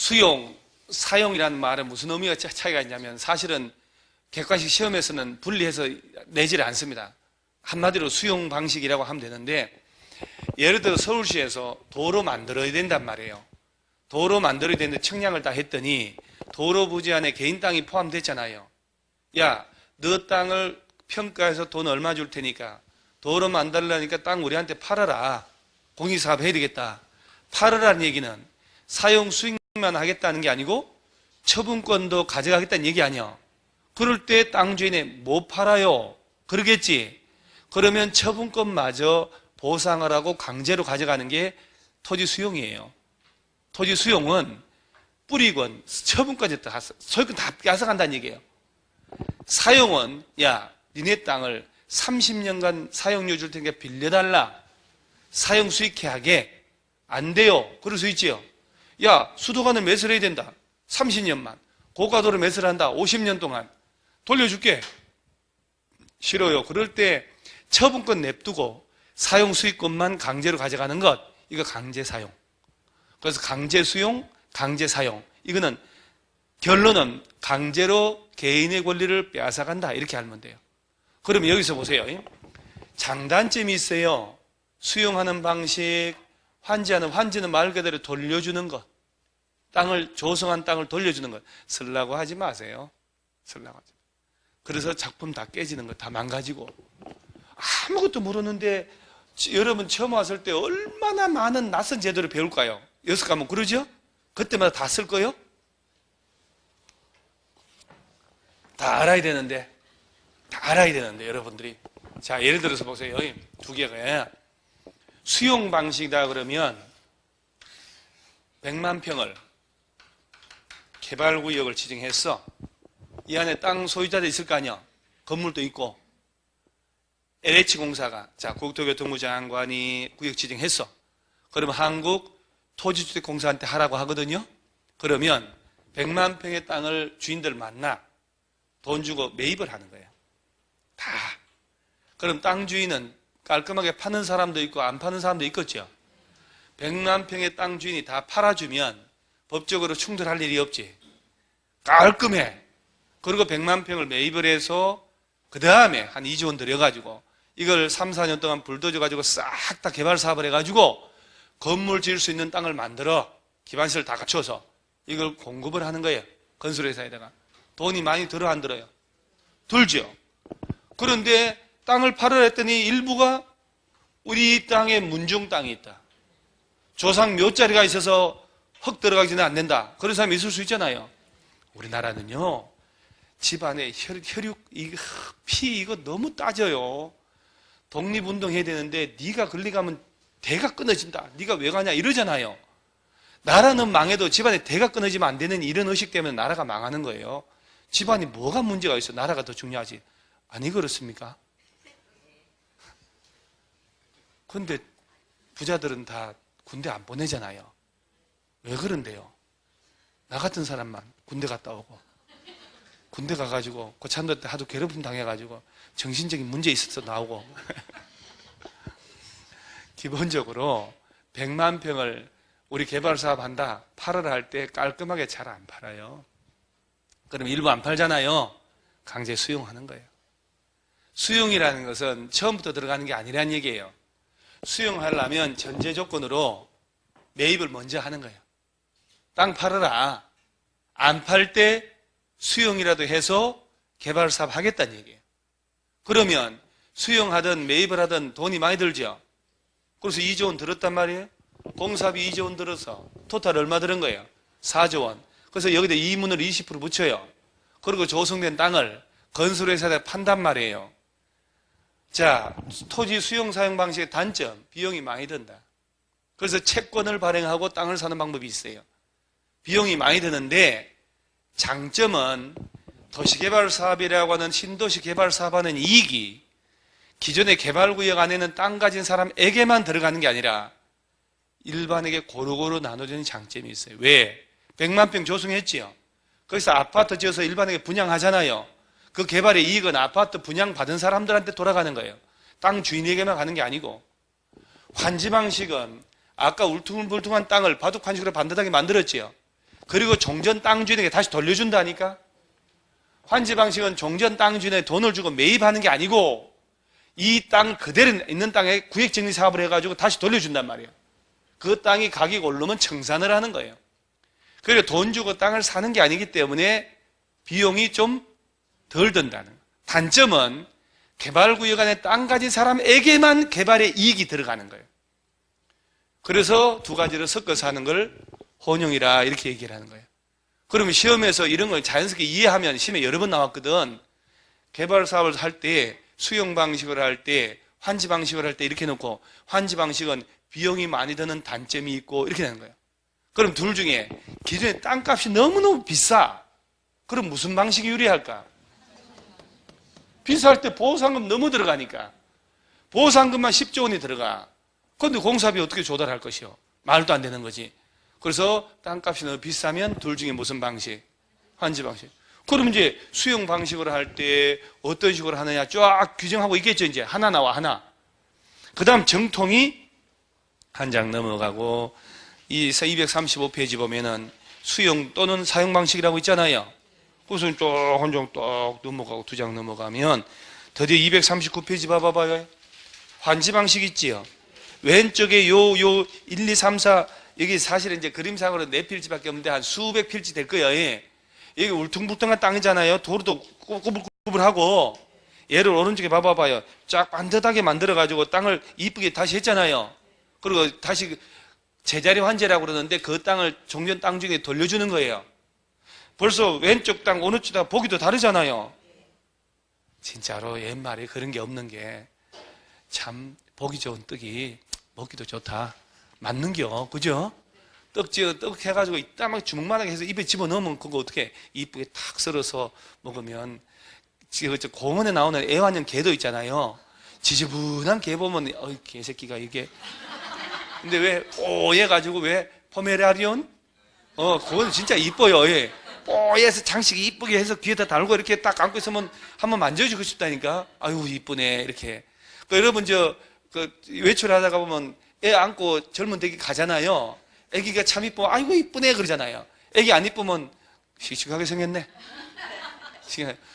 수용, 사용이라는 말은 무슨 의미가 차이가 있냐면 사실은 객관식 시험에서는 분리해서 내지를 않습니다. 한마디로 수용 방식이라고 하면 되는데, 예를 들어 서울시에서 도로 만들어야 된단 말이에요. 도로 만들어야 되는데 청약을 다 했더니 도로 부지 안에 개인 땅이 포함됐잖아요. 야, 너 땅을 평가해서 돈 얼마 줄 테니까 도로 만들려니까 땅 우리한테 팔아라. 공익사업 해야 되겠다. 팔으라는 얘기는 사용 수익만 하겠다는 게 아니고 처분권도 가져가겠다는 얘기 아니야. 그럴 때 땅 주인이 못 팔아요. 그러겠지. 그러면 처분권마저 보상을 하고 강제로 가져가는 게 토지 수용이에요. 토지 수용은 뿌리권, 처분까지 다 소유권 다 뺏어간다는 얘기예요. 사용은 야, 니네 땅을 30년간 사용료 줄 테니까 빌려달라. 사용 수익계약에 안 돼요. 그럴 수 있지요. 야, 수도관을 매수해야 된다. 30년만. 고가도로 매수를 한다. 50년 동안. 돌려줄게. 싫어요. 그럴 때 처분권 냅두고 사용 수익권만 강제로 가져가는 것. 이거 강제 사용. 그래서 강제 수용, 강제 사용. 이거는 결론은 강제로 개인의 권리를 빼앗아간다. 이렇게 알면 돼요. 그러면 여기서 보세요. 장단점이 있어요. 수용하는 방식, 환지는 말 그대로 돌려주는 것. 땅을, 조성한 땅을 돌려주는 것. 쓰려고 하지 마세요. 쓰려고 하지. 그래서 작품 다 깨지는 것, 다 망가지고. 아무것도 모르는데 여러분 처음 왔을 때 얼마나 많은 낯선 제도를 배울까요? 6과목 그러죠? 그때마다 다 쓸 거요? 다 알아야 되는데 여러분들이. 자, 예를 들어서 보세요. 두 개가 수용 방식이다 그러면 100만 평을 개발구역을 지정했어. 이 안에 땅 소유자도 있을 거 아니야. 건물도 있고. LH공사가, 자, 국토교통부 장관이 구역 지정했어. 그러면 한국토지주택공사한테 하라고 하거든요. 그러면 100만 평의 땅을 주인들 만나 돈 주고 매입을 하는 거예요. 다. 그럼 땅 주인은 깔끔하게 파는 사람도 있고 안 파는 사람도 있겠죠. 100만 평의 땅 주인이 다 팔아주면 법적으로 충돌할 일이 없지. 깔끔해. 그리고 100만 평을 매입을 해서 그 다음에 한 2조 원 들여가지고 이걸 3, 4년 동안 불도저 가지고 싹 다 개발 사업을 해가지고 건물 지을 수 있는 땅을 만들어 기반시설 다 갖춰서 이걸 공급을 하는 거예요. 건설회사에다가. 돈이 많이 들어 안 들어요? 들죠. 그런데 땅을 팔으라 했더니 일부가 우리 땅에 문중 땅이 있다. 조상 묘자리가 있어서 흙 들어가기 전에 안 된다. 그런 사람이 있을 수 있잖아요. 우리나라는요. 집안에 혈육, 피 이거 너무 따져요. 독립운동해야 되는데 네가 걸리가면 대가 끊어진다. 네가 왜 가냐 이러잖아요. 나라는 망해도 집안에 대가 끊어지면 안 되는 이런 의식 때문에 나라가 망하는 거예요. 집안이 뭐가 문제가 있어? 나라가 더 중요하지. 아니 그렇습니까? 그런데 부자들은 다 군대 안 보내잖아요. 왜 그런데요? 나 같은 사람만 군대 갔다 오고 군대 가가지고 고참도 때 하도 괴롭힘 당해가지고 정신적인 문제 있어서 나오고 기본적으로 100만 평을 우리 개발 사업 한다 팔으라 할 때 깔끔하게 잘 안 팔아요. 그럼 일부 안 팔잖아요. 강제 수용하는 거예요. 수용이라는 것은 처음부터 들어가는 게 아니라는 얘기예요. 수용하려면 전제 조건으로 매입을 먼저 하는 거예요. 땅 팔아라. 안 팔 때 수용이라도 해서 개발 사업 하겠다는 얘기예요. 그러면 수용하든 매입을 하든 돈이 많이 들죠. 그래서 2조 원 들었단 말이에요. 공사비 2조 원 들어서 토탈 얼마 들은 거예요? 4조 원. 그래서 여기다 이문을 20% 붙여요. 그리고 조성된 땅을 건설회사에 판단 말이에요. 자, 토지 수용 사용 방식의 단점, 비용이 많이 든다. 그래서 채권을 발행하고 땅을 사는 방법이 있어요. 비용이 많이 드는데 장점은 도시개발 사업이라고 하는 신도시 개발 사업하는 이익이 기존의 개발구역 안에는 땅 가진 사람에게만 들어가는 게 아니라 일반에게 고루고루 나눠지는 장점이 있어요. 왜? 100만 평 조성했지요. 거기서 아파트 지어서 일반에게 분양하잖아요. 그 개발의 이익은 아파트 분양받은 사람들한테 돌아가는 거예요. 땅 주인에게만 가는 게 아니고. 환지 방식은 아까 울퉁불퉁한 땅을 바둑 환식으로 반듯하게 만들었지요. 그리고 종전 땅 주인에게 다시 돌려준다니까. 환지 방식은 종전 땅 주인에 돈을 주고 매입하는 게 아니고 이 땅 그대로 있는 땅에 구획정리 사업을 해가지고 다시 돌려준단 말이에요. 그 땅이 가격이 오르면 청산을 하는 거예요. 그리고 돈 주고 땅을 사는 게 아니기 때문에 비용이 좀 덜 든다는 거예요. 단점은 개발구역 안에 땅 가진 사람에게만 개발의 이익이 들어가는 거예요. 그래서 두 가지를 섞어서 하는 걸 혼용이라 이렇게 얘기를 하는 거예요. 그러면 시험에서 이런 걸 자연스럽게 이해하면 시험에 여러 번 나왔거든. 개발 사업을 할 때 수용 방식을 할 때 환지 방식을 할 때 이렇게 놓고 환지 방식은 비용이 많이 드는 단점이 있고 이렇게 되는 거예요. 그럼 둘 중에 기존에 땅값이 너무너무 비싸. 그럼 무슨 방식이 유리할까? 비쌀 때 보상금 너무 들어가니까. 보상금만 10조 원이 들어가. 그런데 공사비 어떻게 조달할 것이요? 말도 안 되는 거지. 그래서 땅값이 너무 비싸면 둘 중에 무슨 방식? 환지 방식. 그럼 이제 수용 방식으로 할 때 어떤 식으로 하느냐 쫙 규정하고 있겠죠. 이제 하나 나와 하나. 그 다음 정통이 한 장 넘어가고 이 235페이지 보면은 수용 또는 사용 방식이라고 있잖아요. 그래서 쫙 한 장 딱 넘어가고 두 장 넘어가면 드디어 239페이지 봐봐요. 환지 방식 있지요. 왼쪽에 요 1, 2, 3, 4 여기 사실은 이제 그림상으로 4필지밖에 없는데 한 수백 필지 될 거예요. 여기 울퉁불퉁한 땅이잖아요. 도로도 꾸불꾸불하고 얘를 오른쪽에 봐봐요. 쫙 반듯하게 만들어가지고 땅을 이쁘게 다시 했잖아요. 그리고 다시 제자리 환제라고 그러는데 그 땅을 종전 땅 중에 돌려주는 거예요. 벌써 왼쪽 땅 어느 쪽다 보기도 다르잖아요. 진짜로 옛말에 그런 게 없는 게 참 보기 좋은 떡이 먹기도 좋다. 맞는겨, 그죠? 떡 해가지고 이따만 주먹만하게 해서 입에 집어넣으면 그거 어떻게 이쁘게 탁 썰어서 먹으면 공원에 나오는 애완형 개도 있잖아요. 지저분한 개 보면 개새끼가 이게 근데 왜 뽀얘가지고 왜 포메라리온? 그건 진짜 이뻐요. 예. 뽀얘서 장식 이쁘게 해서 귀에다 달고 이렇게 딱 안고 있으면 한번 만져주고 싶다니까. 아유 이쁘네 이렇게. 여러분 외출하다가 보면 애 안고 젊은 댁이 가잖아요. 애기가 참 이뻐. 아이고 이쁘네 그러잖아요. 애기 안 이쁘면 씩씩하게 생겼네.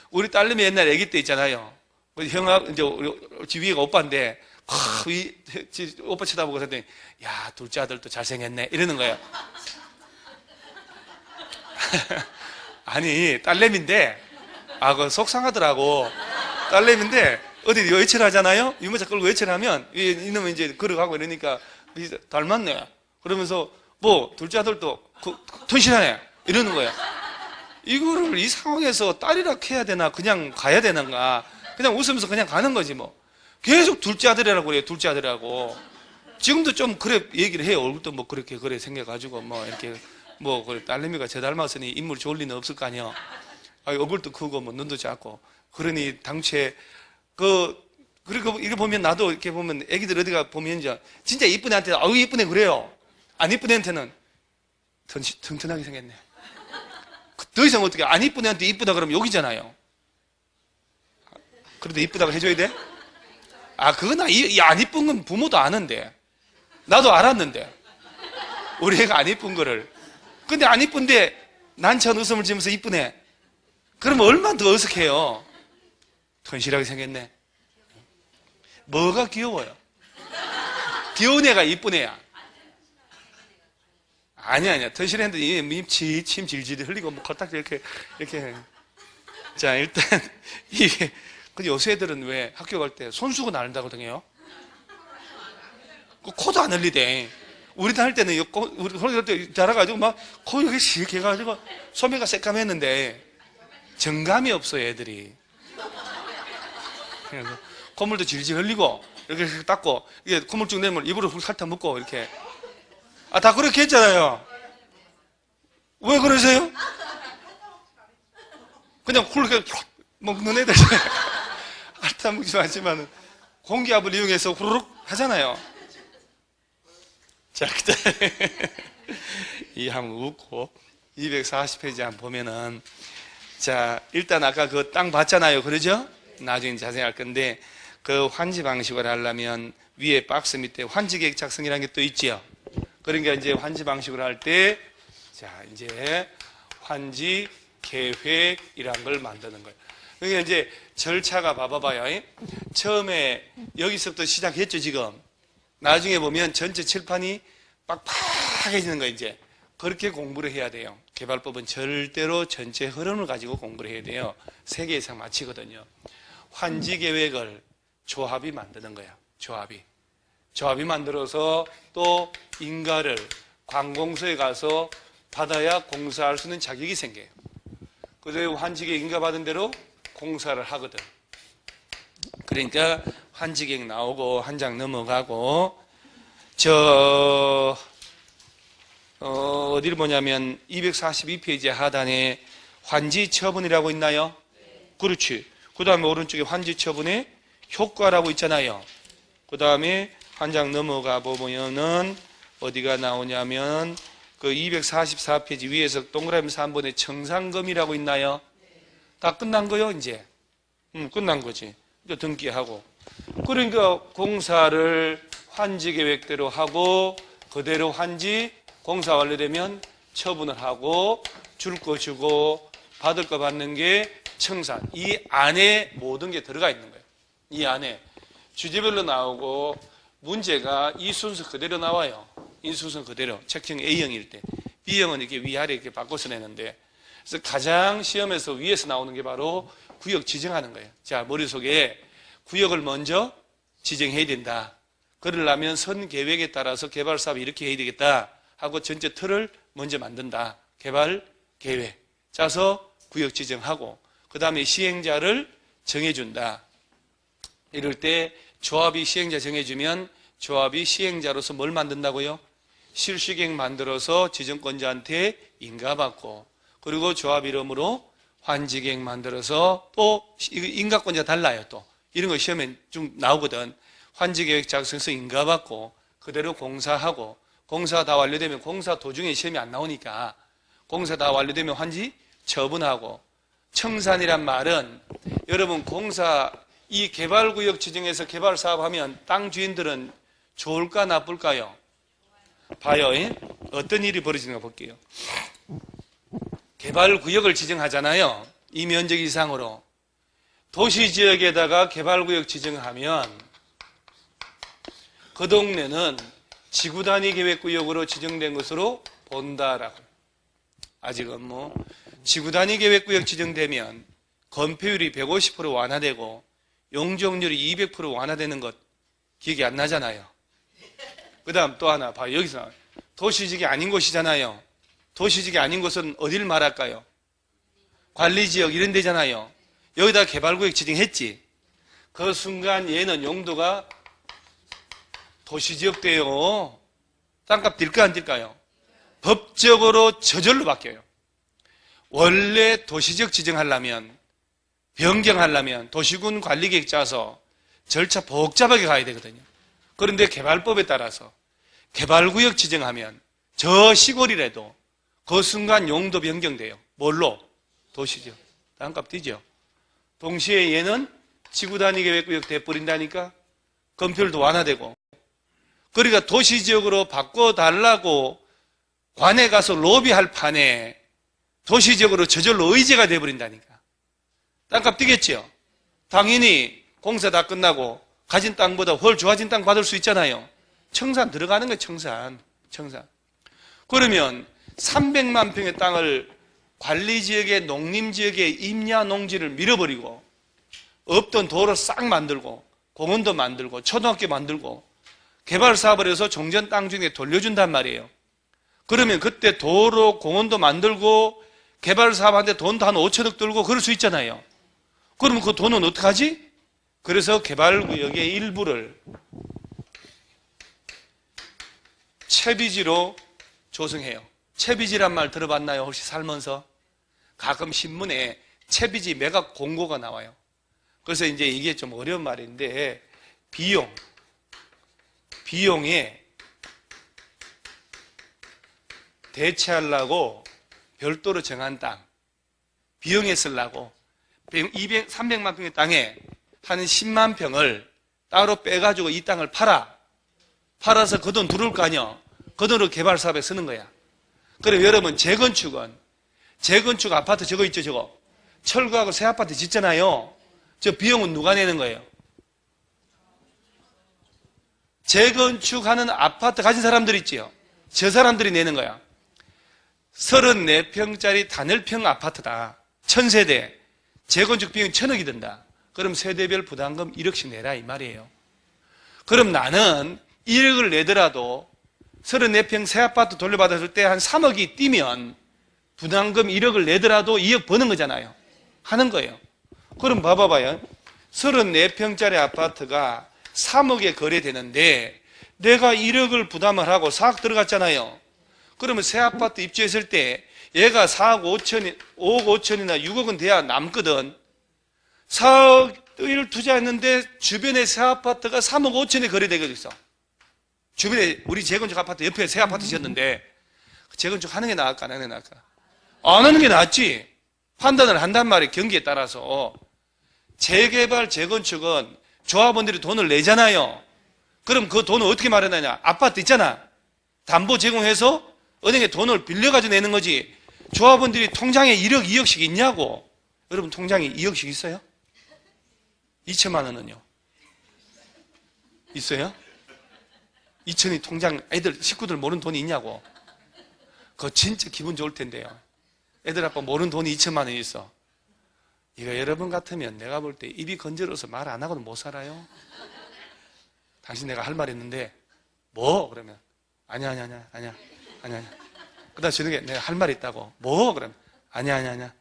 우리 딸내미 옛날 애기 때 있잖아요. 형아 이제 우리 위에가 오빠인데 오빠 쳐다보고 그랬더니 야 둘째 아들도 잘생겼네 이러는 거예요. 아니 딸내미인데 그거 속상하더라고. 딸내미인데 어디 외출하잖아요. 유모차 끌고 외출하면 이놈은 이제 걸어가고 이러니까 닮았네 그러면서 뭐 둘째 아들도 튼실하네 이러는 거야. 이거를 이 상황에서 딸이라 해야 되나 그냥 가야 되는가. 그냥 웃으면서 그냥 가는 거지 뭐. 계속 둘째 아들이라고 그래요. 둘째 아들이라고. 지금도 좀 그래 얘기를 해요. 얼굴도 뭐 그렇게 그래 생겨가지고 뭐 이렇게 뭐 딸내미가 저 닮았으니 인물 좋을 리는 없을 거 아니야. 얼굴도 크고 뭐 눈도 작고. 그러니 당초에 그리고 이거 보면 나도 이렇게 보면 애기들 어디가 보면 이제 진짜 이쁜 애한테 아우 이쁘네 그래요. 안 이쁜 애한테는 튼튼하게 생겼네. 더 이상 어떻게 안 이쁜 애한테 이쁘다 그러면 욕이잖아요. 그래도 이쁘다고 해줘야 돼? 그건 안 이쁜 건 부모도 아는데 나도 알았는데 우리 애가 안 이쁜 거를. 근데 안 이쁜데 난처한 웃음을 지으면서 이쁘네. 그러면 얼마나 더 어색해요. 튼실하게 생겼네. 뭐가 귀여워요? 귀여운 애가 이쁜 애야. 아니야. 튼실했는데 침 질질 흘리고 뭐 겉딱 이렇게. 자, 일단 이게 근데 요새 애들은 왜 학교 갈 때 손수건 안 한다거든요. 코도 안 흘리대. 우리 다닐 때는 우리 할 때 자라가지고 막 코 이렇게 씩 해가지고 소매가 새까맸는데 정감이 없어요 애들이. 그래서 콧물도 질질 흘리고 이렇게 닦고 이게 콧물 쭉 내면 입으로 훑어 먹고 이렇게. 다 그렇게 했잖아요. 왜 그러세요? 그냥 훌게 먹는 애들 핥아 먹지 마지만은 공기압을 이용해서 후루룩 하잖아요. 자, 그다음에 이 한번 웃고 240페이지 한번 보면은 자, 일단 아까 그 땅 봤잖아요. 그러죠? 나중에 자세히 할 건데 그 환지 방식을 하려면 위에 박스 밑에 환지 계획 작성이라는 게 또 있지요. 그러니까 이제 환지 방식을 할 때 자, 이제 환지 계획이란 걸 만드는 거예요. 그러니까 이제 절차가 봐봐요. 처음에 여기서부터 시작했죠, 지금. 나중에 보면 전체 칠판이 빡빡해지는 거예요, 이제. 그렇게 공부를 해야 돼요. 개발법은 절대로 전체 흐름을 가지고 공부를 해야 돼요. 3개 이상 마치거든요. 환지 계획을 조합이 만드는 거야. 조합이 만들어서 또 인가를 관공서에 가서 받아야 공사할 수 있는 자격이 생겨요. 그래서 환지계획 인가 받은 대로 공사를 하거든. 그러니까 환지계획 나오고 한 장 넘어가고 어디를 보냐면 242페이지 하단에 환지 처분이라고 있나요? 그렇지. 그 다음에 오른쪽에 환지 처분의 효과라고 있잖아요. 그 다음에 한 장 넘어가 보면은 어디가 나오냐면 그 244페이지 위에서 동그라미 3번에 청산금이라고 있나요? 다 끝난 거요, 이제. 끝난 거지. 이제 등기하고. 그러니까 공사를 환지 계획대로 하고 그대로 환지 공사 완료되면 처분을 하고 줄 거 주고 받을 거 받는 게 청산. 이 안에 모든 게 들어가 있는 거예요. 이 안에 주제별로 나오고 문제가 이 순서 그대로 나와요. 이 순서 그대로. 책형 A형일 때. B형은 이렇게 위아래 이렇게 바꿔서 내는데 그래서 가장 시험에서 위에서 나오는 게 바로 구역 지정하는 거예요. 자, 머릿속에 구역을 먼저 지정해야 된다. 그러려면 선 계획에 따라서 개발 사업이 이렇게 해야 되겠다 하고 전체 틀을 먼저 만든다. 개발 계획. 짜서 구역 지정하고 그 다음에 시행자를 정해준다. 이럴 때 조합이 시행자 정해주면 조합이 시행자로서 뭘 만든다고요? 실시계획 만들어서 지정권자한테 인가받고 그리고 조합 이름으로 환지계획 만들어서 또 인가권자 달라요. 또 이런 거 시험에 좀 나오거든. 환지계획 작성해서 인가받고 그대로 공사하고 공사 다 완료되면 공사 도중에 시험이 안 나오니까 공사 다 완료되면 환지 처분하고 청산이란 말은 여러분 공사 이 개발구역 지정해서 개발 사업하면 땅 주인들은 좋을까 나쁠까요? 봐요. 어떤 일이 벌어지는가 볼게요. 개발구역을 지정하잖아요. 이 면적 이상으로. 도시지역에다가 개발구역 지정하면 그 동네는 지구단위 계획구역으로 지정된 것으로 본다라고. 아직은 뭐 지구단위 계획구역 지정되면 건폐율이 150% 완화되고 용적률이 200% 완화되는 것 기억이 안 나잖아요. 그 다음 또 하나 봐요. 여기서 도시지역이 아닌 곳이잖아요. 도시지역이 아닌 곳은 어디를 말할까요? 관리지역 이런 데잖아요. 여기다 개발구역 지정했지. 그 순간 얘는 용도가 도시지역 돼요. 땅값 뛸까 안 뛸까요? 법적으로 저절로 바뀌어요. 원래 도시지역 지정하려면 변경하려면 도시군 관리계획 짜서 절차 복잡하게 가야 되거든요. 그런데 개발법에 따라서 개발구역 지정하면 저 시골이라도 그 순간 용도 변경돼요. 뭘로? 도시지역. 땅값 뛰죠. 동시에 얘는 지구단위 계획구역 돼버린다니까 건폐율도 완화되고 그러니까 도시지역으로 바꿔달라고 관에 가서 로비할 판에 도시지역으로 저절로 의제가 돼버린다니까. 땅값 뛰겠죠. 당연히 공사 다 끝나고 가진 땅보다 훨 좋아진 땅 받을 수 있잖아요. 청산 들어가는 거예요. 청산. 그러면 300만 평의 땅을 관리지역에 농림지역에 임야 농지를 밀어버리고 없던 도로 싹 만들고 공원도 만들고 초등학교 만들고 개발 사업을 해서 종전 땅 중에 돌려준단 말이에요. 그러면 그때 도로 공원도 만들고 개발 사업한테 돈도 한 5천억 들고 그럴 수 있잖아요. 그러면 그 돈은 어떡하지? 그래서 개발구역의 일부를 채비지로 조성해요. 채비지란 말 들어봤나요? 혹시 살면서? 가끔 신문에 채비지 매각 공고가 나와요. 그래서 이제 이게 좀 어려운 말인데 비용에 대체하려고 별도로 정한 땅 비용에 쓰려고 300만 평의 땅에 한 10만 평을 따로 빼가지고 이 땅을 팔아서 그 돈 들어올 거 아니야. 그 돈으로 개발 사업에 쓰는 거야. 그럼 여러분, 재건축 아파트 저거 있죠, 저거. 철거하고 새 아파트 짓잖아요. 저 비용은 누가 내는 거예요? 재건축하는 아파트 가진 사람들 있지요. 저 사람들이 내는 거야. 34평짜리 단열평 아파트다. 1000세대. 재건축 비용이 1000억이 든다. 그럼 세대별 부담금 1억씩 내라 이 말이에요. 그럼 나는 1억을 내더라도 34평 새 아파트 돌려받았을 때 한 3억이 뛰면 부담금 1억을 내더라도 2억 버는 거잖아요. 하는 거예요. 그럼 봐봐요. 34평짜리 아파트가 3억에 거래되는데 내가 1억을 부담을 하고 4억 들어갔잖아요. 그러면 새 아파트 입주했을 때 얘가 4억 5천이나 6억은 돼야 남거든. 4억을 투자했는데 주변에 새 아파트가 3억 5천에 거래되거든. 주변에 우리 재건축 아파트 옆에 새 아파트 지었는데 재건축 하는 게 나을까 안 하는 게 나을까? 안 하는 게 낫지. 판단을 한단 말이에요. 경기에 따라서. 재개발 재건축은 조합원들이 돈을 내잖아요. 그럼 그 돈을 어떻게 마련하냐? 아파트 있잖아. 담보 제공해서 은행에 돈을 빌려가지고 내는 거지. 조합원들이 통장에 1억, 2억씩 있냐고. 여러분 통장에 2억씩 있어요? 2천만 원은요? 있어요? 2천이 통장 애들 식구들 모르는 돈이 있냐고. 그거 진짜 기분 좋을 텐데요. 애들 아빠 모르는 돈이 2천만 원이 있어. 이거 여러분 같으면 내가 볼 때 입이 건져러서 말 안 하고는 못 살아요. 당신 내가 할 말 있는데 뭐? 그러면 아니야. 그다음 저녁에 내가 할 말 있다고. 뭐? 그러면 아니야. 내가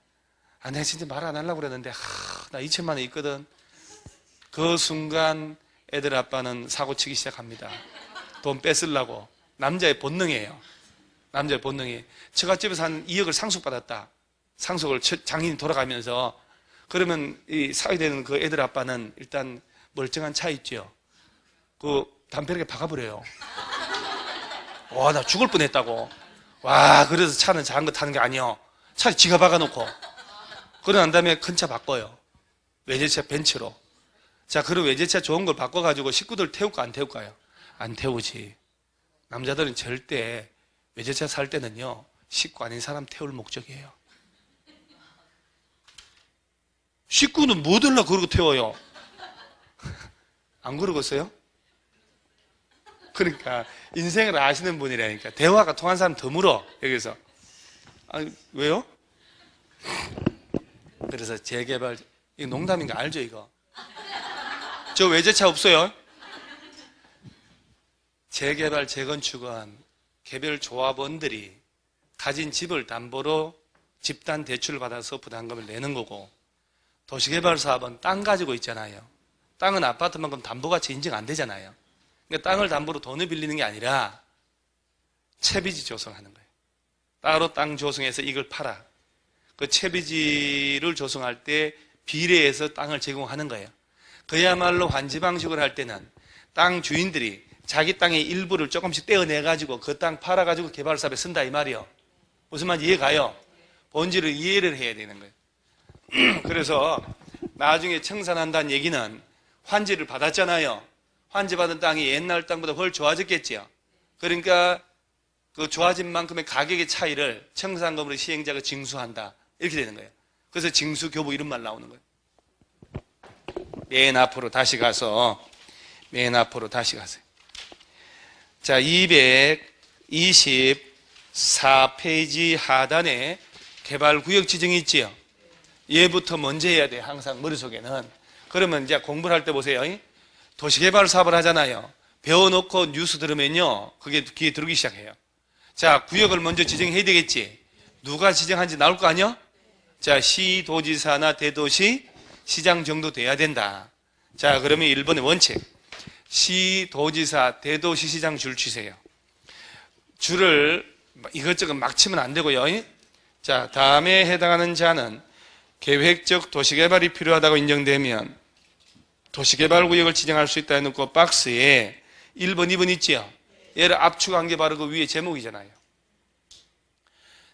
진짜 말 안 하려고 그랬는데 나 2천만 원 있거든. 그 순간 애들 아빠는 사고 치기 시작합니다. 돈 뺏으려고. 남자의 본능이에요. 남자의 본능이. 처갓집에서 한 2억을 상속받았다. 상속을 장인이 돌아가면서. 그러면 이 사회되는 그 애들 아빠는 일단 멀쩡한 차 있죠. 그 담벼락에 박아버려요. 와, 나 죽을 뻔했다고. 와, 그래서 차는 작은 거 타는 게 아니요. 차 지가 박아놓고. 그러고 난 다음에 큰 차 바꿔요. 외제차 벤츠로. 자, 그럼 외제차 좋은 걸 바꿔가지고 식구들 태울까 안 태울까요? 안 태우지. 남자들은 절대 외제차 살 때는요, 식구 아닌 사람 태울 목적이에요. 식구는 뭐 들라 그러고 태워요? 안 그러겠어요? 그러니까 인생을 아시는 분이라니까. 대화가 통한 사람 드물어. 여기서. 아니, 왜요? 그래서 재개발, 이거 농담인 거 알죠 이거? 저 외제차 없어요? 재개발 재건축은 개별 조합원들이 가진 집을 담보로 집단 대출을 받아서 부담금을 내는 거고, 도시개발 사업은 땅 가지고 있잖아요. 땅은 아파트만큼 담보가치 인정 안 되잖아요. 그러니까 땅을 담보로 돈을 빌리는 게 아니라 채비지 조성하는 거예요. 따로 땅 조성해서 이걸 팔아. 그 채비지를 조성할 때 비례해서 땅을 제공하는 거예요. 그야말로 환지 방식을 할 때는 땅 주인들이 자기 땅의 일부를 조금씩 떼어내가지고 그 땅 팔아가지고 개발 사업에 쓴다 이 말이요. 무슨 말인지 이해가요? 본질을 이해를 해야 되는 거예요. 그래서 나중에 청산한다는 얘기는 환지를 받았잖아요. 환지 받은 땅이 옛날 땅보다 훨 좋아졌겠지요. 그러니까 그 좋아진 만큼의 가격의 차이를 청산금으로 시행자가 징수한다. 이렇게 되는 거예요. 그래서 징수교부 이런 말 나오는 거예요. 맨 앞으로 다시 가세요. 자, 224페이지 하단에 개발구역 지정이 있지요. 얘부터 먼저 해야 돼, 항상 머릿속에는. 그러면 이제 공부를 할 때 보세요. 도시개발 사업을 하잖아요. 배워놓고 뉴스 들으면요, 그게 귀에 들어오기 시작해요. 자, 구역을 먼저 지정해야 되겠지. 누가 지정한지 나올 거 아니야? 자, 시도지사나 대도시, 시장 정도 돼야 된다. 자, 그러면 1번의 원칙. 시도지사, 대도시, 시장 줄 치세요. 줄을 이것저것 막 치면 안 되고요. 자, 다음에 해당하는 자는 계획적 도시개발이 필요하다고 인정되면 도시개발구역을 지정할 수 있다 해놓고 박스에 1번, 2번 있지요? 얘를 압축한 게 바로 그 위에 제목이잖아요.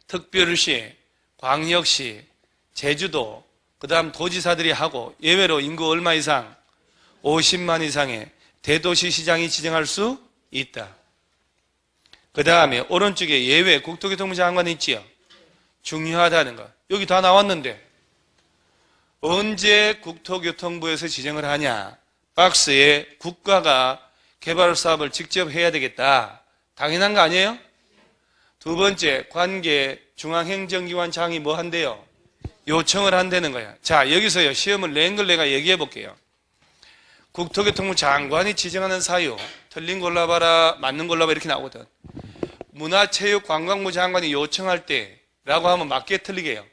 특별시, 광역시, 제주도, 그 다음 도지사들이 하고 예외로 인구 얼마 이상? 50만 이상의 대도시 시장이 지정할 수 있다. 그 다음에 오른쪽에 예외 국토교통부 장관이 있지요. 중요하다는 거. 여기 다 나왔는데 언제 국토교통부에서 지정을 하냐. 박스에 국가가 개발 사업을 직접 해야 되겠다. 당연한 거 아니에요? 두 번째, 관계 중앙행정기관장이 뭐 한대요? 요청을 한다는 거야. 자, 여기서요, 시험을 낸 걸 내가 얘기해 볼게요. 국토교통부 장관이 지정하는 사유, 틀린 골라봐라, 맞는 골라봐 이렇게 나오거든. 문화체육관광부 장관이 요청할 때라고 하면 맞게 틀리게요.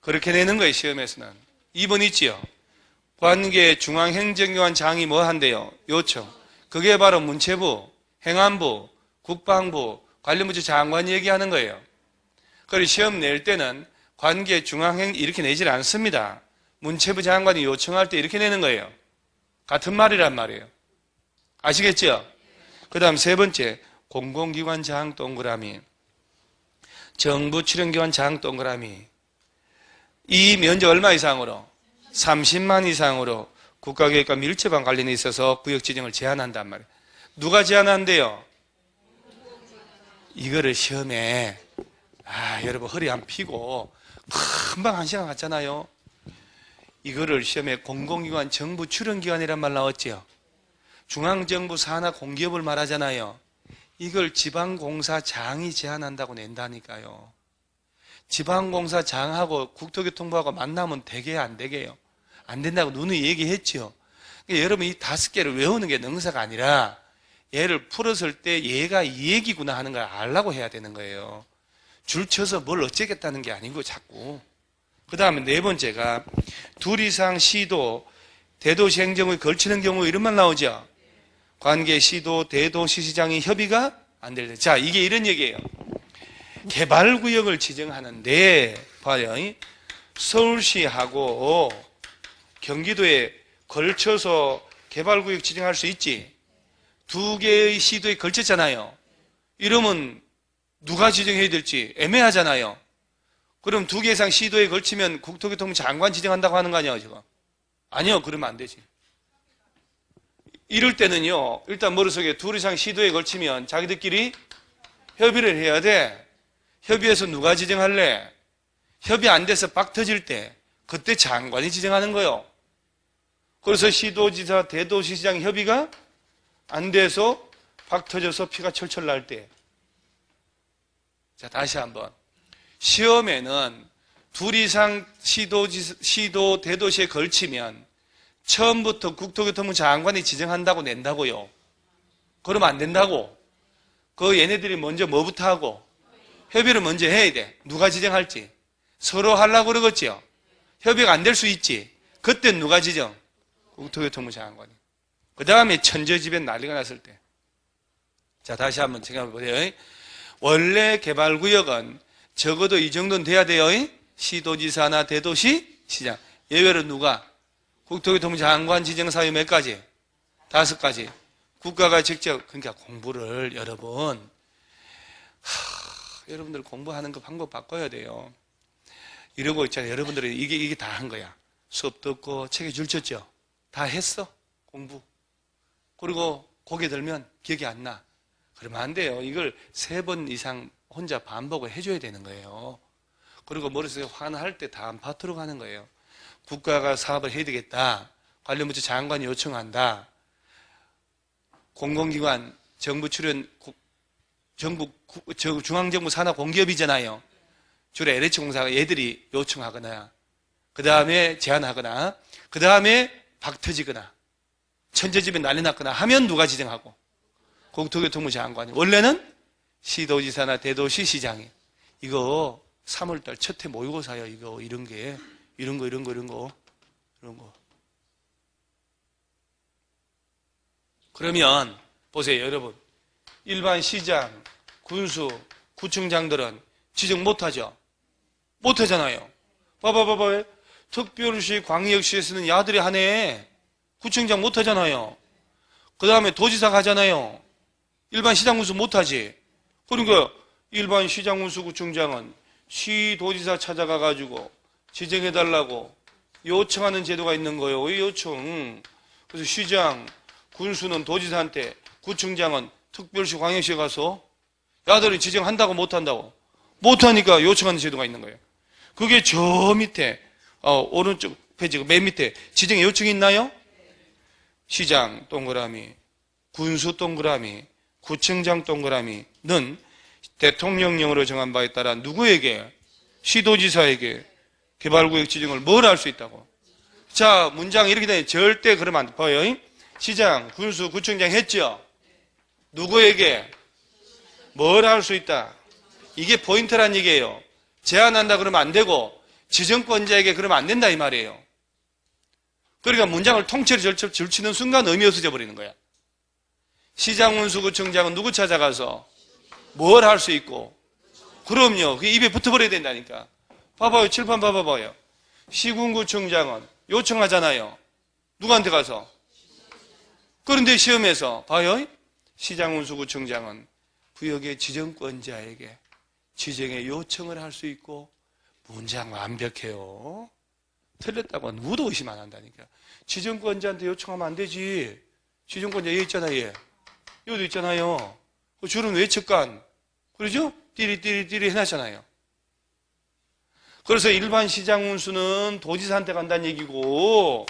그렇게 내는 거예요, 시험에서는. 2번 있지요. 관계 중앙행정기관장이 뭐 한대요? 요청. 그게 바로 문체부, 행안부, 국방부, 관련부처 장관이 얘기하는 거예요. 그리고 시험 낼 때는 관계 중앙행 이렇게 내질 않습니다. 문체부 장관이 요청할 때 이렇게 내는 거예요. 같은 말이란 말이에요. 아시겠죠? 그 다음 세 번째, 공공기관 장 동그라미, 정부 출연기관 장 동그라미. 이 면적 얼마 이상으로? 30만 이상으로 국가계획과 밀접한 관련이 있어서 구역 지정을 제한한단 말이에요. 누가 제한한대요? 이거를 시험에 여러분 허리 안 피고 금방 1시간 갔잖아요. 이거를 시험에 공공기관 정부 출연기관이란 말 나왔죠. 중앙정부 산하 공기업을 말하잖아요. 이걸 지방공사장이 제한한다고 낸다니까요. 지방공사장하고 국토교통부하고 만나면 되게요, 안 되게요? 안 된다고 누누이 얘기했죠. 그러니까 여러분 이 5개를 외우는 게 능사가 아니라 얘를 풀었을 때 얘가 이 얘기구나 하는 걸 알라고 해야 되는 거예요. 줄 쳐서 뭘 어쩌겠다는 게 아니고 자꾸. 그 다음에 네 번째가 둘 이상 시도, 대도시 행정을 걸치는 경우 이런 말 나오죠. 관계 시도, 대도시시장이 협의가 안 될 때. 자, 이게 이런 얘기예요. 개발구역을 지정하는데 봐요. 서울시하고 경기도에 걸쳐서 개발구역 지정할 수 있지. 두 개의 시도에 걸쳤잖아요. 이러면 누가 지정해야 될지 애매하잖아요. 그럼 두 개 이상 시도에 걸치면 국토교통부 장관 지정한다고 하는 거 아니에요, 지금? 아니요, 그러면 안 되지. 이럴 때는요, 일단 머릿속에 둘 이상 시도에 걸치면 자기들끼리 협의를 해야 돼. 협의해서 누가 지정할래? 협의 안 돼서 박 터질 때 그때 장관이 지정하는 거예요. 그래서 시도지사, 대도시시장 협의가 안 돼서 박 터져서 피가 철철 날 때. 자, 다시 한번. 시험에는 둘 이상 시도, 대도시에 걸치면 처음부터 국토교통부 장관이 지정한다고 낸다고요. 그러면 안 된다고. 그 얘네들이 먼저 뭐부터 하고? 협의를 먼저 해야 돼. 누가 지정할지. 서로 하려고 그러겠지요. 협의가 안 될 수 있지. 그때 누가 지정? 국토교통부 장관이. 그 다음에 천재지변 난리가 났을 때. 자, 다시 한번 생각해 보세요. 원래 개발구역은 적어도 이 정도는 돼야 돼요. 시도지사나 대도시 시장. 예외로 누가? 국토교통부 장관 지정 사유 몇 가지? 5가지. 국가가 직접, 그러니까 공부를 여러분, 여러분들 공부하는 거 방법 바꿔야 돼요. 이러고 있잖아요. 여러분들이 이게 다 한 거야. 수업 듣고 책에 줄 쳤죠? 다 했어. 공부. 그리고 고개 들면 기억이 안 나. 그러면 안 돼요. 이걸 3번 이상 혼자 반복을 해줘야 되는 거예요. 그리고 머릿속에 화날 때 다음 파트로 가는 거예요. 국가가 사업을 해야 되겠다. 관련부처 장관이 요청한다. 공공기관, 정부 출연, 중앙정부 산하 공기업이잖아요. 주로 LH공사가 얘들이 요청하거나, 그 다음에 제안하거나, 그 다음에 박 터지거나, 천재지변 난리 났거나 하면 누가 지정하고? 국토교통부 장관이. 원래는 시도지사나 대도시시장이. 이거 3월달 첫해 모의고사요. 이거 이런 거. 그러면 보세요, 여러분. 일반 시장, 군수, 구청장들은 지정 못하죠? 못하잖아요. 봐봐. 특별시, 광역시에서는 야들이 하네. 구청장 못하잖아요. 그 다음에 도지사 가잖아요. 일반 시장 군수 못하지. 그러니까 일반 시장 군수 구청장은 시도지사 찾아가가지고 지정해달라고 요청하는 제도가 있는 거예요. 왜 요청? 그래서 시장, 군수는 도지사한테, 구청장은 특별시 광역시에 가서 야들이 지정한다고 못한다고. 못하니까 요청하는 제도가 있는 거예요. 그게 저 밑에 오른쪽 페이지 맨 밑에 지정의 요청이 있나요? 시장 동그라미, 군수 동그라미, 구청장 동그라미는 대통령령으로 정한 바에 따라 누구에게? 시도지사에게 개발구역 지정을 뭘 할 수 있다고? 자, 문장 이렇게 되면 절대 그러면 안 돼요. 시장, 군수, 구청장 했죠? 누구에게? 뭘 할 수 있다? 이게 포인트란 얘기예요. 제한한다 그러면 안 되고 지정권자에게 그러면 안 된다 이 말이에요. 그러니까 문장을 통째로 줄치는 순간 의미 없어져 버리는 거야. 시장, 군수, 구청장은 누구 찾아가서 뭘 할 수 있고? 그럼요. 그게 입에 붙어버려야 된다니까. 봐봐요. 칠판 봐봐요. 시군구청장은 요청하잖아요. 누구한테 가서? 그런데 시험에서 봐요. 시장, 군수, 구청장은 구역의 지정권자에게 지정의 요청을 할 수 있고 문장 완벽해요. 틀렸다고 누구도 의심 안 한다니까. 지정권자한테 요청하면 안 되지. 지정권자 얘 있잖아요. 얘. 여기도 있잖아요. 줄은 외측관. 그러죠? 띠리띠리띠리 해놨잖아요. 그래서 일반 시장 군수는 도지사한테 간다는 얘기고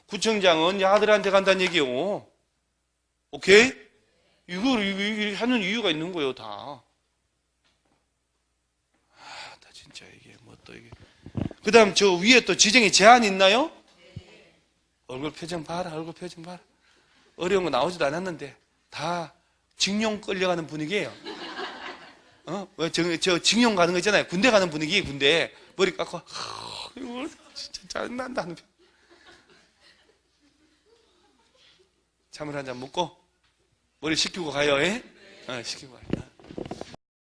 구청장은 야들한테 간다는 얘기요. 오케이? 이걸 하는 이유가 있는 거예요, 다. 나 진짜 이게 뭐 또 이게. 그 다음 저 위에 또 지정에 제한이 있나요? 얼굴 표정 봐라, 얼굴 표정 봐라. 어려운 거 나오지도 않았는데 다 징용 끌려가는 분위기예요. 왜 저 징용 가는 거 있잖아요. 군대 가는 분위기, 군대. 머리 깎고, 이거 진짜 짜증난다. 참을 한 잔 먹고, 머리 식히고 가요, 예? 식히고 가요.